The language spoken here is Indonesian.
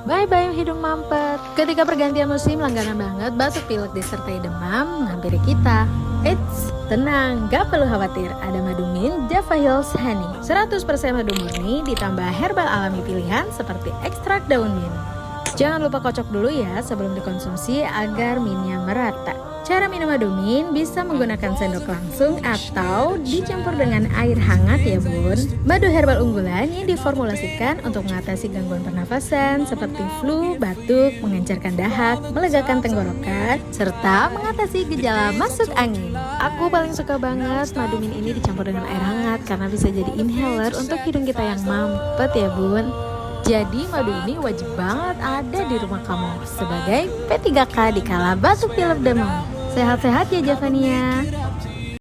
Bye-bye hidung mampet. Ketika pergantian musim, langganan banget batuk pilek disertai demam menghampiri kita. Eits, tenang, gak perlu khawatir. Ada madu mint Java Hills Honey 100% madu murni ditambah herbal alami pilihan seperti ekstrak daun mint. Jangan lupa kocok dulu ya sebelum dikonsumsi agar mintnya merata. Cara minum madu mint bisa menggunakan sendok langsung atau dicampur dengan air hangat ya bun. Madu herbal unggulan yang diformulasikan untuk mengatasi gangguan pernafasan seperti flu, batuk, mengencerkan dahak, melegakan tenggorokan, serta mengatasi gejala masuk angin. Aku paling suka banget madu mint ini dicampur dengan air hangat karena bisa jadi inhaler untuk hidung kita yang mampet ya bun. Jadi madu ini wajib banget ada di rumah kamu sebagai P3K di kala batuk pilek demam. Sehat-sehat ya Javania.